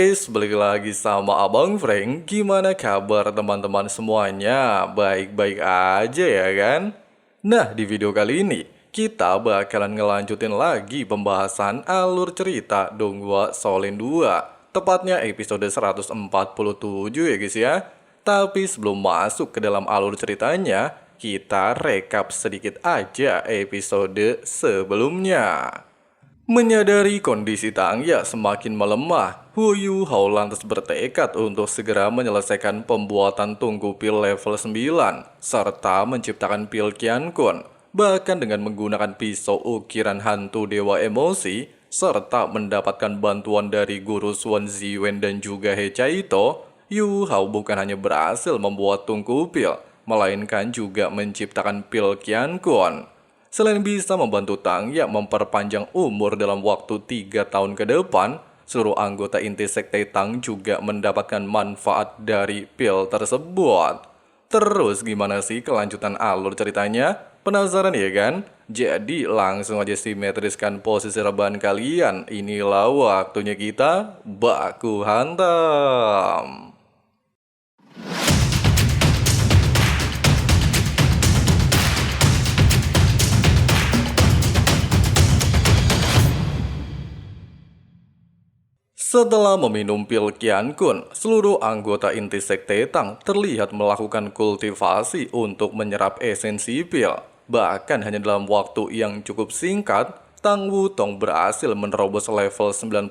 guys, balik lagi sama Abang Frank. Gimana kabar teman-teman semuanya? Baik-baik aja ya kan? Nah, di video kali ini kita bakalan ngelanjutin lagi pembahasan alur cerita Donghua Shaolin 2. Tepatnya episode 147 ya guys ya. Tapi sebelum masuk ke dalam alur ceritanya, kita rekap sedikit aja episode sebelumnya. Menyadari kondisi Tang Ya semakin melemah, Hu Yu Hao lantas bertekad untuk segera menyelesaikan pembuatan tungku pil level 9, serta menciptakan pil Qian Kun, bahkan dengan menggunakan pisau ukiran hantu dewa emosi, serta mendapatkan bantuan dari guru Suan Ziwen dan juga He Chaito. Yu Hao bukan hanya berhasil membuat tungku pil, melainkan juga menciptakan pil Qian Kun. Selain bisa membantu Tang Ya memperpanjang umur dalam waktu 3 tahun ke depan, seluruh anggota inti sekte Tang juga mendapatkan manfaat dari pil tersebut. Terus gimana sih kelanjutan alur ceritanya? Penasaran ya kan? Jadi langsung aja simetriskan posisi rebahan kalian. Inilah waktunya kita baku hantam. Setelah meminum pil Qian Kun, seluruh anggota inti sekte Tang terlihat melakukan kultivasi untuk menyerap esensi pil. Bahkan hanya dalam waktu yang cukup singkat, Tang Wutong berhasil menerobos level 90,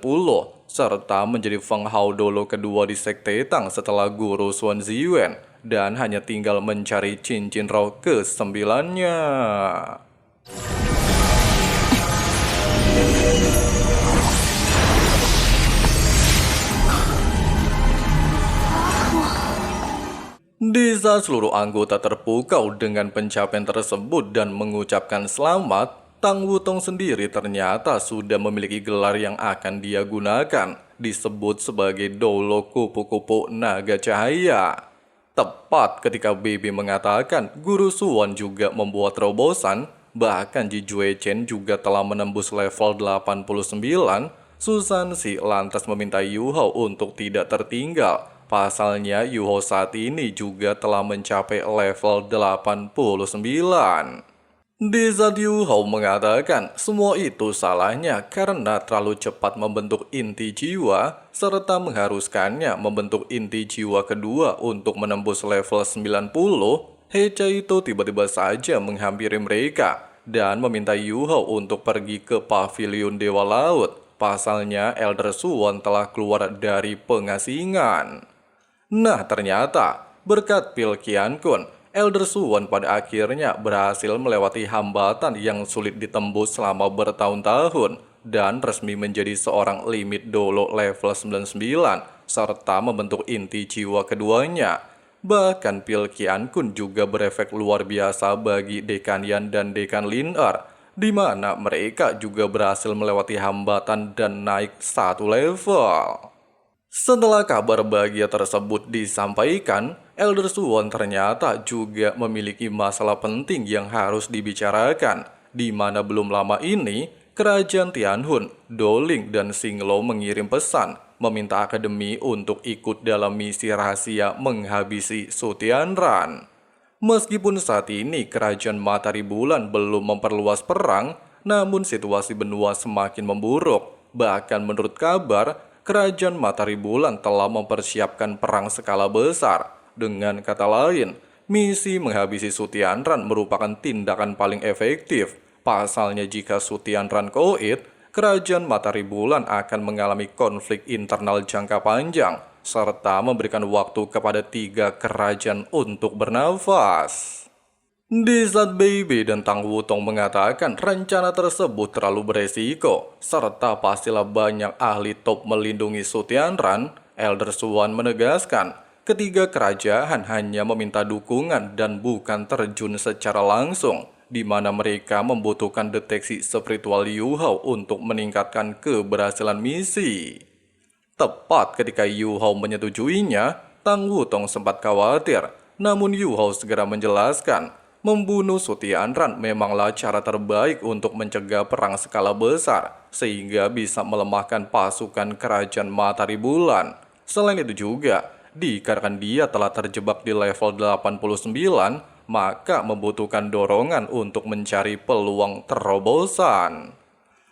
serta menjadi Feng Hao Dolo kedua di sekte Tang setelah guru Suan Ziwen, dan hanya tinggal mencari cincin roh ke-9-nya. Di saat seluruh anggota terpukau dengan pencapaian tersebut dan mengucapkan selamat, Tang Wutong sendiri ternyata sudah memiliki gelar yang akan dia gunakan, disebut sebagai Dolo Kupu-Kupu Naga Cahaya. Tepat ketika Bibi mengatakan Guru Suan juga membuat terobosan, bahkan Ji Jue Chen juga telah menembus level 89, Susan Si lantas meminta Yu Hao untuk tidak tertinggal. Pasalnya Yu Hao saat ini juga telah mencapai level 89. Di saat Yu Hao mengatakan semua itu salahnya karena terlalu cepat membentuk inti jiwa, serta mengharuskannya membentuk inti jiwa kedua untuk menembus level 90, He Chaito tiba-tiba saja menghampiri mereka dan meminta Yu Hao untuk pergi ke pavilion Dewa Laut. Pasalnya Elder Suwon telah keluar dari pengasingan. Nah ternyata, berkat pil Qian Kun, Elder Suwon pada akhirnya berhasil melewati hambatan yang sulit ditembus selama bertahun-tahun dan resmi menjadi seorang limit dolo level 99 serta membentuk inti jiwa keduanya. Bahkan pil Qian Kun juga berefek luar biasa bagi Dekan Yan dan Dekan Lin Er, di mana mereka juga berhasil melewati hambatan dan naik satu level. Setelah kabar bahagia tersebut disampaikan, Elder Suwon ternyata juga memiliki masalah penting yang harus dibicarakan, di mana belum lama ini, Kerajaan Tianhun, Doling, dan Xinglo mengirim pesan meminta akademi untuk ikut dalam misi rahasia menghabisi Su Tianran. Meskipun saat ini Kerajaan Matahari Bulan belum memperluas perang, namun situasi benua semakin memburuk. Bahkan menurut kabar, Kerajaan Matahari Bulan telah mempersiapkan perang skala besar. Dengan kata lain, misi menghabisi Su Tianran merupakan tindakan paling efektif. Pasalnya jika Su Tianran koit, Kerajaan Matahari Bulan akan mengalami konflik internal jangka panjang, serta memberikan waktu kepada 3 kerajaan untuk bernafas. Di saat Baby dan Tang Wutong mengatakan rencana tersebut terlalu beresiko, serta pastilah banyak ahli top melindungi Su Tianran, Elder Suan menegaskan, ketiga kerajaan hanya meminta dukungan dan bukan terjun secara langsung, di mana mereka membutuhkan deteksi spiritual Yu Hao untuk meningkatkan keberhasilan misi. Tepat ketika Yu Hao menyetujuinya, Tang Wutong sempat khawatir, namun Yu Hao segera menjelaskan, Membunuh Su Tianran memanglah cara terbaik untuk mencegah perang skala besar, sehingga bisa melemahkan pasukan kerajaan Matahari Bulan. Selain itu juga, dikarenakan dia telah terjebak di level 89, maka membutuhkan dorongan untuk mencari peluang terobosan.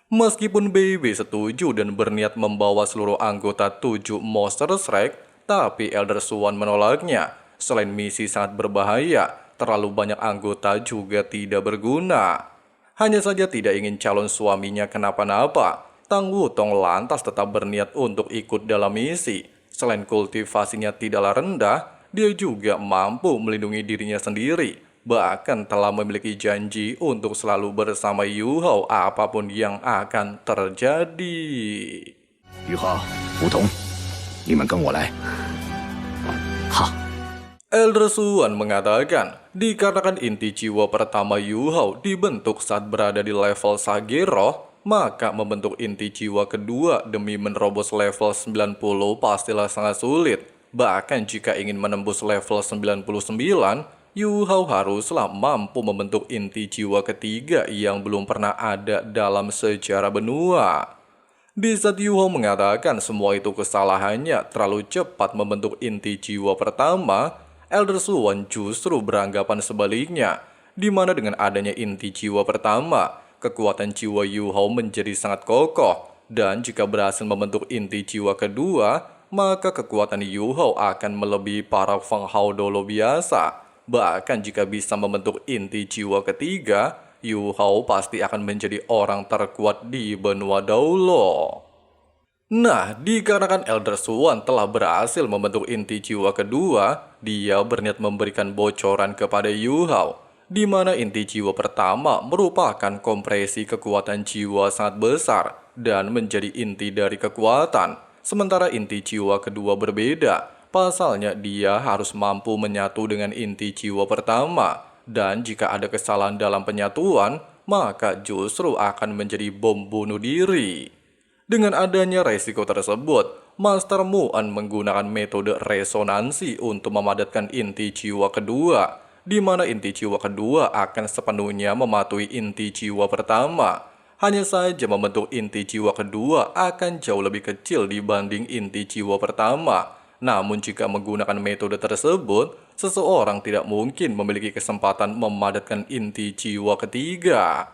Meskipun BB setuju dan berniat membawa seluruh anggota 7 Monster Strike, tapi Elder Swan menolaknya. Selain misi sangat berbahaya, terlalu banyak anggota juga tidak berguna. Hanya saja tidak ingin calon suaminya kenapa-napa, Tang Wutong lantas tetap berniat untuk ikut dalam misi. Selain kultivasinya tidaklah rendah, dia juga mampu melindungi dirinya sendiri. Bahkan telah memiliki janji untuk selalu bersama Yu Hao apapun yang akan terjadi. 于浩、梧桐，你们跟我来。好。 Elder Swan mengatakan, dikarenakan inti jiwa pertama Yu Hao dibentuk saat berada di level Sagero, maka membentuk inti jiwa kedua demi menerobos level 90 pastilah sangat sulit. Bahkan jika ingin menembus level 99, Yu Hao haruslah mampu membentuk inti jiwa ketiga yang belum pernah ada dalam sejarah benua. Di saat Yu Hao mengatakan semua itu kesalahannya terlalu cepat membentuk inti jiwa pertama, Elder Swan justru beranggapan sebaliknya, di mana dengan adanya inti jiwa pertama, kekuatan jiwa Yu Hao menjadi sangat kokoh, dan jika berhasil membentuk inti jiwa kedua, maka kekuatan Yu Hao akan melebihi para Feng Hao Dolo biasa. Bahkan jika bisa membentuk inti jiwa ketiga, Yu Hao pasti akan menjadi orang terkuat di benua Daulo. Nah, dikarenakan Elder Swan telah berhasil membentuk inti jiwa kedua, dia berniat memberikan bocoran kepada Yu Hao, di mana inti jiwa pertama merupakan kompresi kekuatan jiwa sangat besar dan menjadi inti dari kekuatan, sementara inti jiwa kedua berbeda. Pasalnya dia harus mampu menyatu dengan inti jiwa pertama, dan jika ada kesalahan dalam penyatuan, maka justru akan menjadi bom bunuh diri. Dengan adanya resiko tersebut, Master Muan menggunakan metode resonansi untuk memadatkan inti jiwa kedua, di mana inti jiwa kedua akan sepenuhnya mematuhi inti jiwa pertama. Hanya saja membentuk inti jiwa kedua akan jauh lebih kecil dibanding inti jiwa pertama. Namun jika menggunakan metode tersebut, seseorang tidak mungkin memiliki kesempatan memadatkan inti jiwa ketiga.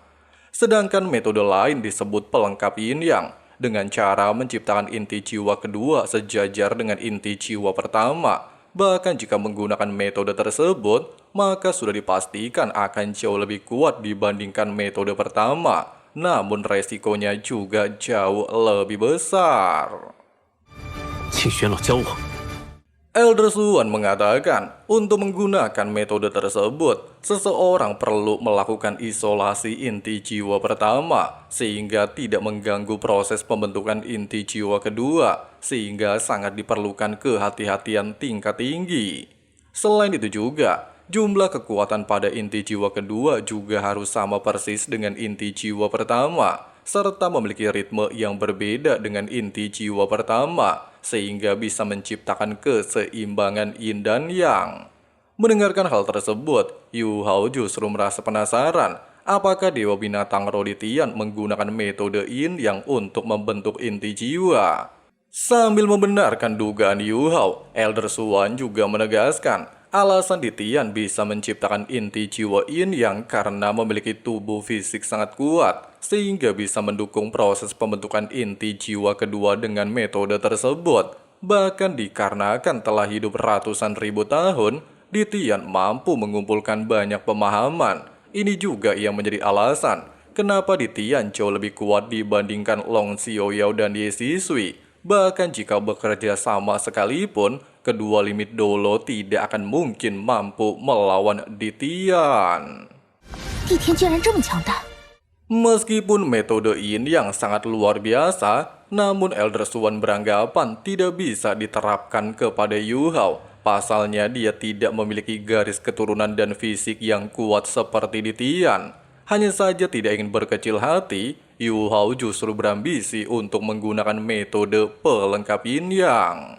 Sedangkan metode lain disebut pelengkap yin yang, dengan cara menciptakan inti jiwa kedua sejajar dengan inti jiwa pertama. Bahkan jika menggunakan metode tersebut, maka sudah dipastikan akan jauh lebih kuat dibandingkan metode pertama. Namun resikonya juga jauh lebih besar. Elder Swan mengatakan, untuk menggunakan metode tersebut, seseorang perlu melakukan isolasi inti jiwa pertama, sehingga tidak mengganggu proses pembentukan inti jiwa kedua, sehingga sangat diperlukan kehati-hatian tingkat tinggi. Selain itu juga, jumlah kekuatan pada inti jiwa kedua juga harus sama persis dengan inti jiwa pertama, serta memiliki ritme yang berbeda dengan inti jiwa pertama, sehingga bisa menciptakan keseimbangan yin dan yang. Mendengarkan hal tersebut, Yu Hao justru merasa penasaran, apakah Dewa Binatang Roditian menggunakan metode yin yang untuk membentuk inti jiwa. Sambil membenarkan dugaan Yu Hao, Elder Swan juga menegaskan, alasan Ditian bisa menciptakan inti jiwa yin yang karena memiliki tubuh fisik sangat kuat, sehingga bisa mendukung proses pembentukan inti jiwa kedua dengan metode tersebut. Bahkan dikarenakan telah hidup ratusan ribu tahun, Ditian mampu mengumpulkan banyak pemahaman. Ini juga yang menjadi alasan kenapa Ditian jauh lebih kuat dibandingkan Long Xiaoyao dan Ye Sisui. Bahkan jika bekerja sama sekalipun, kedua limit Dolo tidak akan mungkin mampu melawan Ditian. Meskipun metode yin yang sangat luar biasa, namun Elder Swan beranggapan tidak bisa diterapkan kepada Yu Hao. Pasalnya dia tidak memiliki garis keturunan dan fisik yang kuat seperti Ditian. Hanya saja tidak ingin berkecil hati, Yu Hao justru berambisi untuk menggunakan metode pelengkap yin yang.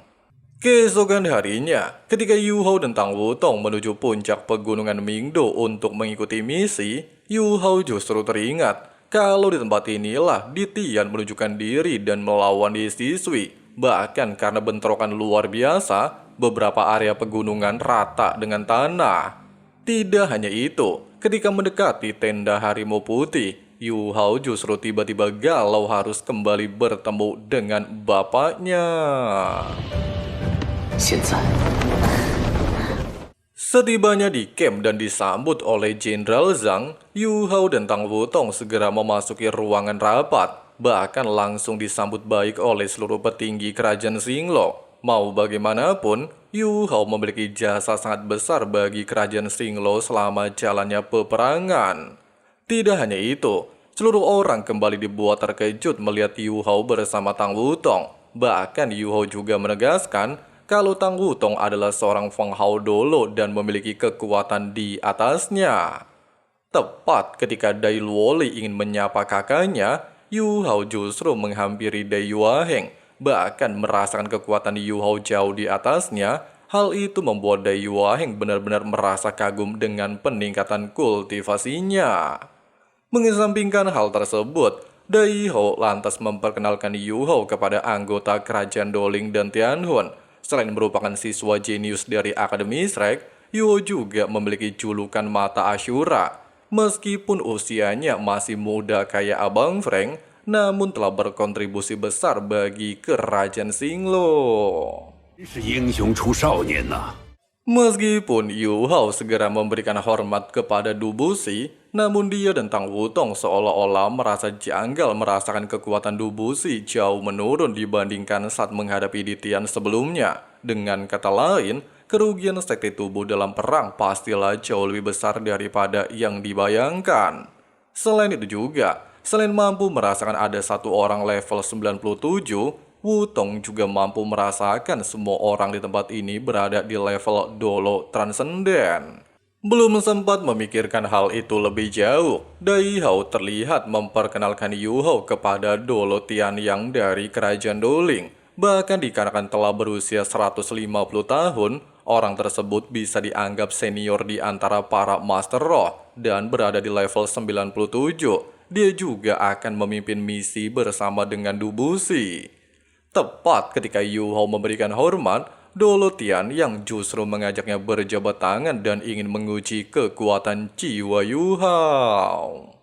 Keesokan harinya, ketika Yu Hao dan Tang Wutong menuju puncak pegunungan Mingdo untuk mengikuti misi, Yu Hao justru teringat kalau di tempat inilah Ditian menunjukkan diri dan melawan Yi Sisui. Bahkan karena bentrokan luar biasa, beberapa area pegunungan rata dengan tanah. Tidak hanya itu, ketika mendekati tenda harimau putih, Yu Hao justru tiba-tiba galau harus kembali bertemu dengan bapaknya. 现在 Setibanya di camp dan disambut oleh Jenderal Zhang, Yu Hao dan Tang Wutong segera memasuki ruangan rapat, bahkan langsung disambut baik oleh seluruh petinggi kerajaan Xinglo. Mau bagaimanapun, Yu Hao memiliki jasa sangat besar bagi kerajaan Xinglo selama jalannya peperangan. Tidak hanya itu, seluruh orang kembali dibuat terkejut melihat Yu Hao bersama Tang Wutong. Bahkan Yu Hao juga menegaskan kalau Tang Wutong adalah seorang Feng Hao Dolo dan memiliki kekuatan di atasnya. Tepat ketika Dai Luoli ingin menyapa kakaknya, Yu Hao justru menghampiri Dai Yuaheng, bahkan merasakan kekuatan Yu Hao jauh di atasnya. Hal itu membuat Dai Yuaheng benar-benar merasa kagum dengan peningkatan kultivasinya. Mengesampingkan hal tersebut, Dai Hao lantas memperkenalkan Yu Hao kepada anggota kerajaan Doling dan Tianhun. Selain merupakan siswa jenius dari Akademi Shrek, Yu Hao juga memiliki julukan Mata Ashura. Meskipun usianya masih muda kayak Abang Frank, namun telah berkontribusi besar bagi kerajaan Xinglo. 是英雄出少年呐！ Meskipun Yu Hao segera memberikan hormat kepada Dubusi, namun dia dan Tang Wutong seolah-olah merasa janggal merasakan kekuatan Dubusi jauh menurun dibandingkan saat menghadapi Ditian sebelumnya. Dengan kata lain, kerugian sekte tubuh dalam perang pastilah jauh lebih besar daripada yang dibayangkan. Selain itu juga, selain mampu merasakan ada satu orang level 97, Wutong juga mampu merasakan semua orang di tempat ini berada di level Dolo Transenden. Belum sempat memikirkan hal itu lebih jauh, Dai Hao terlihat memperkenalkan Yu Hao kepada Dolo Tianyang dari kerajaan Doling. Bahkan dikarenakan telah berusia 150 tahun, orang tersebut bisa dianggap senior di antara para Master Roh dan berada di level 97. Dia juga akan memimpin misi bersama dengan Dubusi. Tepat ketika Yu Hao memberikan hormat, Dolo Tian yang justru mengajaknya berjabat tangan dan ingin menguji kekuatan jiwa Yu Hao.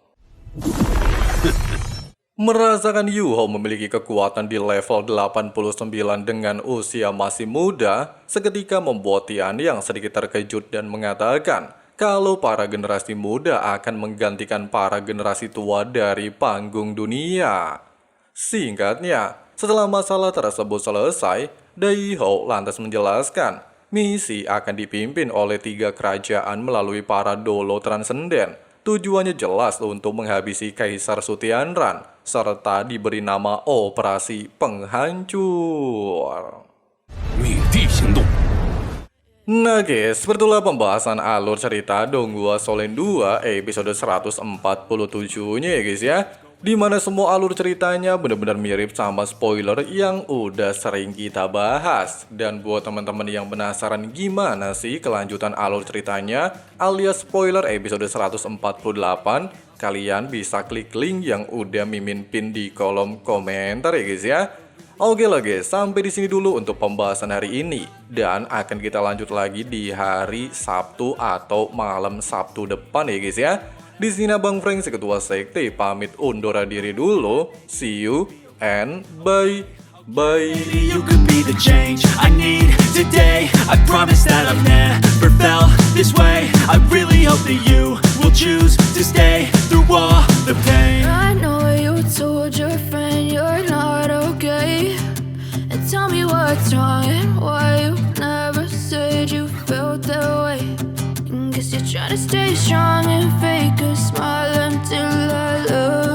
Merasakan Yu Hao memiliki kekuatan di level 89 dengan usia masih muda, seketika membuat Tian yang sedikit terkejut dan mengatakan kalau para generasi muda akan menggantikan para generasi tua dari panggung dunia. Singkatnya, setelah masalah tersebut selesai, Dai Hao lantas menjelaskan misi akan dipimpin oleh 3 kerajaan melalui para Dolo Transenden. Tujuannya jelas untuk menghabisi Kaisar Sutianran, serta diberi nama Operasi Penghancur. 密地行动。 Nah guys, begitulah pembahasan alur cerita Donghua Solen 2 episode 147-nya ya guys ya. Dimana semua alur ceritanya benar-benar mirip sama spoiler yang udah sering kita bahas. Dan buat teman-teman yang penasaran gimana sih kelanjutan alur ceritanya alias spoiler episode 148, kalian bisa klik link yang udah Mimin pin di kolom komentar ya guys ya. Oke lah guys, sampai di sini dulu untuk pembahasan hari ini, dan akan kita lanjut lagi di hari Sabtu atau malam Sabtu depan ya guys ya. Di sini Abang Frank si ketua sekte pamit undur diri dulu. See you and bye bye. You could be the change I need today. I promise that I've never felt this way. I really hope that you will choose to stay through all the pain. I know you told your friend you're not okay, and tell me what's wrong and why you never said you felt that way. Guess you're trying to stay strong and fake a smile until I love